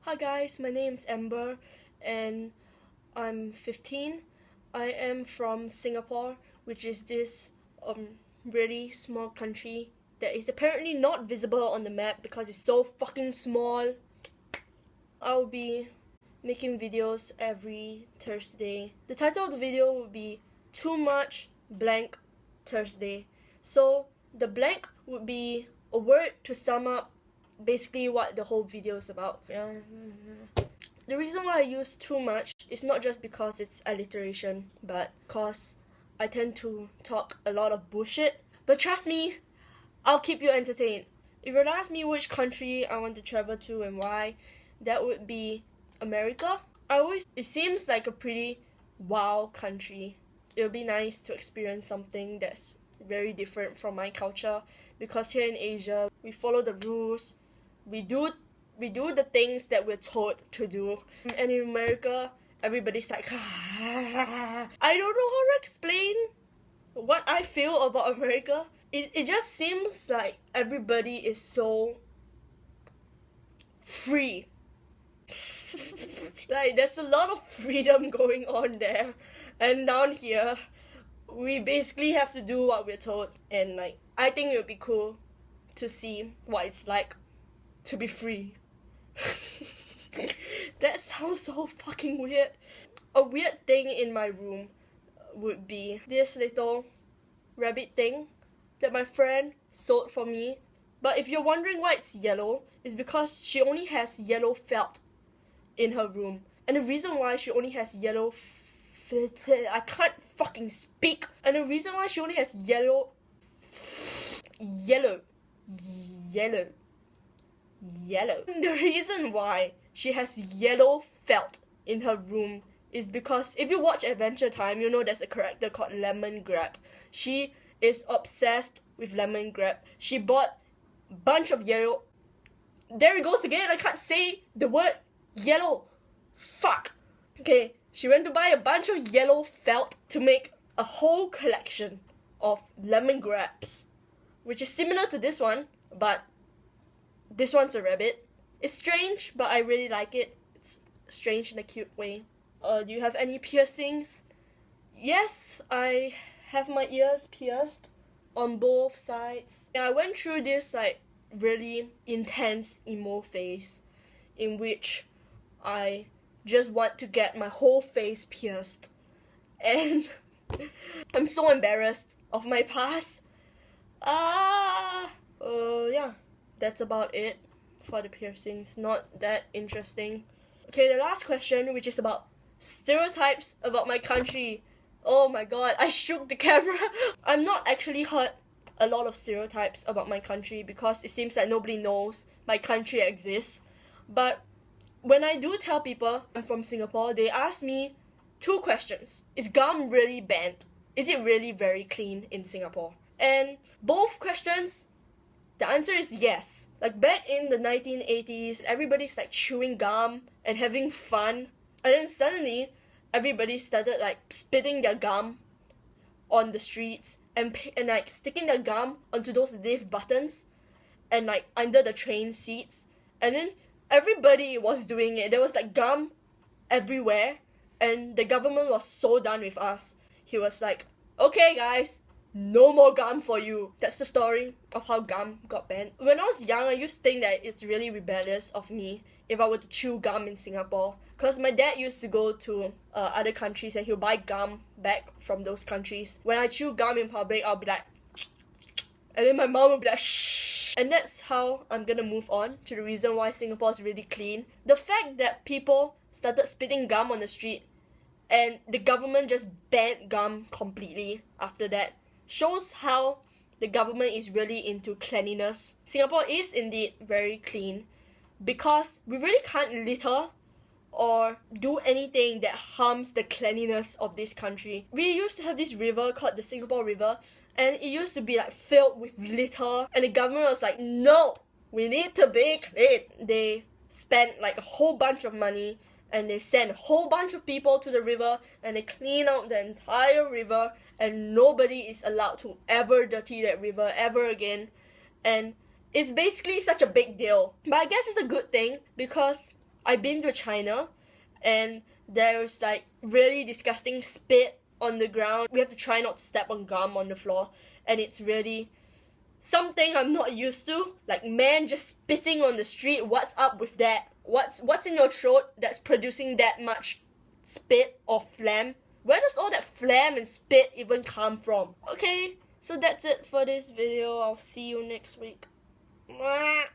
Hi guys, my name is Amber and I'm 15. I am from Singapore, which is this really small country that is apparently not visible on the map because it's so fucking small. I'll be making videos every Thursday. The title of the video would be Too Much Blank Thursday. So the blank would be a word to sum up basically what the whole video is about. The reason why I use too much is not just because it's alliteration, but because I tend to talk a lot of bullshit. But trust me, I'll keep you entertained. If you were to ask me which country I want to travel to and why, that would be America. It seems like a pretty wow country. It would be nice to experience something that's very different from my culture, because here in Asia, we follow the rules. We do the things that we're told to do. And in America, everybody's like, I don't know how to explain what I feel about America. It just seems like everybody is so free. Like, there's a lot of freedom going on there. And down here, we basically have to do what we're told. And like, I think it would be cool to see what it's like to be free. That sounds so fucking weird. A weird thing in my room would be this little rabbit thing that my friend sold for me. But if you're wondering why it's yellow, it's because she only has yellow felt in her room. And the reason why she only has yellow I can't fucking speak. And the reason why she only has yellow the reason why she has yellow felt in her room is because if you watch Adventure Time, you know there's a character called Lemon Grab. She is obsessed with Lemon Grab. She bought a bunch of yellow... There it goes again, I can't say the word yellow. Fuck. Okay, she went to buy a bunch of yellow felt to make a whole collection of lemon grabs, which is similar to this one, but this one's a rabbit. It's strange, but I really like it. It's strange in a cute way. Do you have any piercings? Yes, I have my ears pierced on both sides. And I went through this like really intense emo phase in which I just want to get my whole face pierced. And I'm so embarrassed of my past. Yeah. That's about it for the piercings. Not that interesting. Okay, the last question, which is about stereotypes about my country. Oh my god, I shook the camera. I'm not actually heard a lot of stereotypes about my country because it seems like nobody knows my country exists. But when I do tell people I'm from Singapore, they ask me two questions. Is gum really banned? Is it really very clean in Singapore? And both questions, the answer is yes. Like back in the 1980s, everybody's like chewing gum and having fun. And then suddenly, everybody started like spitting their gum on the streets and like sticking their gum onto those lift buttons and like under the train seats. And then everybody was doing it. There was like gum everywhere. And the government was so done with us. He was like, okay guys, no more gum for you. That's the story of how gum got banned. When I was young, I used to think that it's really rebellious of me if I were to chew gum in Singapore. Because my dad used to go to other countries and he'll buy gum back from those countries. When I chew gum in public, I'll be like... And then my mom will be like, shh. And that's how I'm gonna move on to the reason why Singapore is really clean. The fact that people started spitting gum on the street and the government just banned gum completely after that shows how the government is really into cleanliness. Singapore is indeed very clean because we really can't litter or do anything that harms the cleanliness of this country. We used to have this river called the Singapore River, and it used to be like filled with litter, and the government was like, no, we need to be clean. They spent like a whole bunch of money and they send a whole bunch of people to the river and they clean out the entire river, and nobody is allowed to ever dirty that river ever again. And it's basically such a big deal. But I guess it's a good thing because I've been to China, and there's like really disgusting spit on the ground. We have to try not to step on gum on the floor, and it's really something I'm not used to. Like, man, just spitting on the street. What's up with that? What's in your throat that's producing that much spit or phlegm? Where does all that phlegm and spit even come from? Okay, so that's it for this video. I'll see you next week. Mwah.